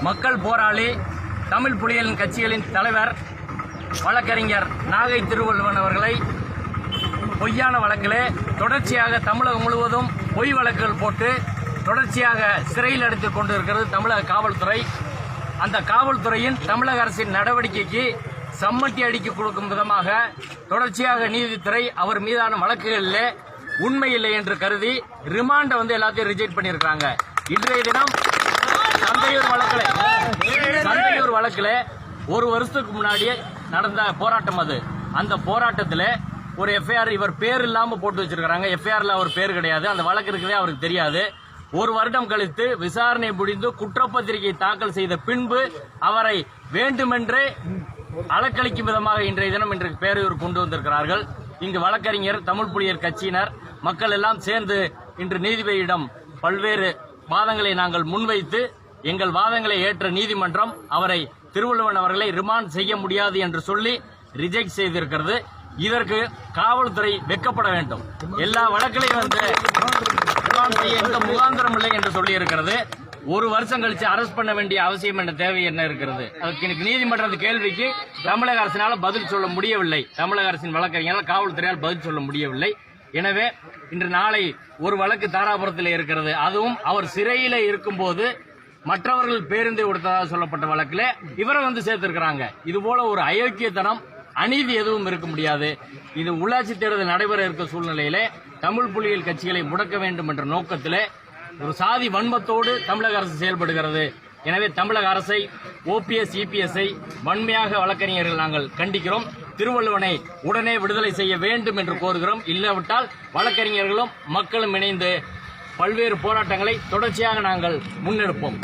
மக்கள் போராளி தமிழ் புலிகளின் கட்சிகளின் தலைவர் வழக்கறிஞர் நாகை திருவள்ளுவன் அவர்களை பொய்யான வழக்கிலே தொடர்ச்சியாக தமிழகம் முழுவதும் பொய் வழக்குகள் போட்டு தொடர்ச்சியாக சிறையில் அடைத்துக் கொண்டிருக்கிறது தமிழக காவல்துறை. அந்த காவல்துறையின் தமிழக அரசின் நடவடிக்கைக்கு சம்மட்டி அடிக்க கொடுக்கும் விதமாக தொடர்ச்சியாக நீதித்துறை அவர் மீதான வழக்குகளிலே உண்மை இல்லை என்று கருதி ரிமாண்டை எல்லாத்தையும் ரிஜெக்ட் பண்ணியிருக்காங்க. இன்றைய தினம் சந்தையூர் வழக்கில் ஒரு வருஷத்துக்கு முன்னாடியே நடந்த போராட்டம் அது. அந்த போராட்டத்தில் ஒரு எஃப்ஐஆர் இவர் பேர் இல்லாமல் போட்டு வச்சிருக்காங்க. எஃப்ஐஆர்ல அவர் பேர் கிடையாது, அந்த வழக்கு இருக்குதே அவருக்கு தெரியாது. ஒரு வருடம் கழித்து விசாரணை முடிந்து குற்றப்பத்திரிகை தாக்கல் செய்த பின்பு அவரை வேண்டுமென்றே அலக்களிக்கும் விதமாக இன்றைய தினம் இன்றைக்கு பேரையூர் கொண்டு வந்திருக்கிறார்கள். இங்கு வழக்கறிஞர் தமிழ் புலியர் கட்சியினர் மக்கள் எல்லாம் சேர்ந்து இன்று நீதிபதியிடம் பல்வேறு வாதங்களை நாங்கள் முன்வைத்து எங்கள் வாதங்களை ஏற்ற நீதிமன்றம் அவரை திருவள்ளுவன் அவர்களை ரிமாண்ட் செய்ய முடியாது என்று சொல்லி ரிஜெக்ட் செய்திருக்கிறது. இதற்கு காவல்துறை வெட்கப்பட வேண்டும். எல்லா வழக்கிலையும் ரிமாண்ட் செய்ய எந்த முகாந்திரம் இல்லை என்று சொல்லி இருக்கிறது. ஒரு வருஷம் கழிச்சு அரெஸ்ட் பண்ண வேண்டிய அவசியம் என்ன, தேவை என்ன இருக்கிறது? அதுக்கு நீதிமன்ற கேள்விக்கு தமிழக அரசினால் பதில் சொல்ல முடியவில்லை. தமிழக அரசின் வழக்கறிஞர்கள் காவல்துறையால் பதில் சொல்ல முடியவில்லை. எனவே இன்று நாளை ஒரு வழக்கு தாராபுரத்தில் இருக்கிறது. அதுவும் அவர் சிறையில் இருக்கும்போது மற்றவர்கள் பேருந்தை கொடுத்ததாக சொல்லப்பட்ட வழக்கில் இவரை சேர்த்திருக்கிறாங்க. இது போல ஒரு அயோக்கியத்தனம், அநீதி எதுவும் இருக்க முடியாது. இது உள்ளாட்சி தேர்தல் நடைபெற இருக்க சூழ்நிலையிலே தமிழ் புலிகள் கட்சிகளை முடக்க வேண்டும் என்ற நோக்கத்திலே ஒரு சாதி வன்மத்தோடு தமிழக அரசு செயல்படுகிறது. எனவே தமிழக அரசை, OPS, EPS வன்மையாக வழக்கறிஞர்கள் நாங்கள் கண்டிக்கிறோம். திருவள்ளுவனை உடனே விடுதலை செய்ய வேண்டும் என்று கோருகிறோம். இல்லாவிட்டால் வழக்கறிஞர்களும் மக்களும் இணைந்து பல்வேறு போராட்டங்களை தொடர்ச்சியாக நாங்கள் முன்னெடுப்போம்.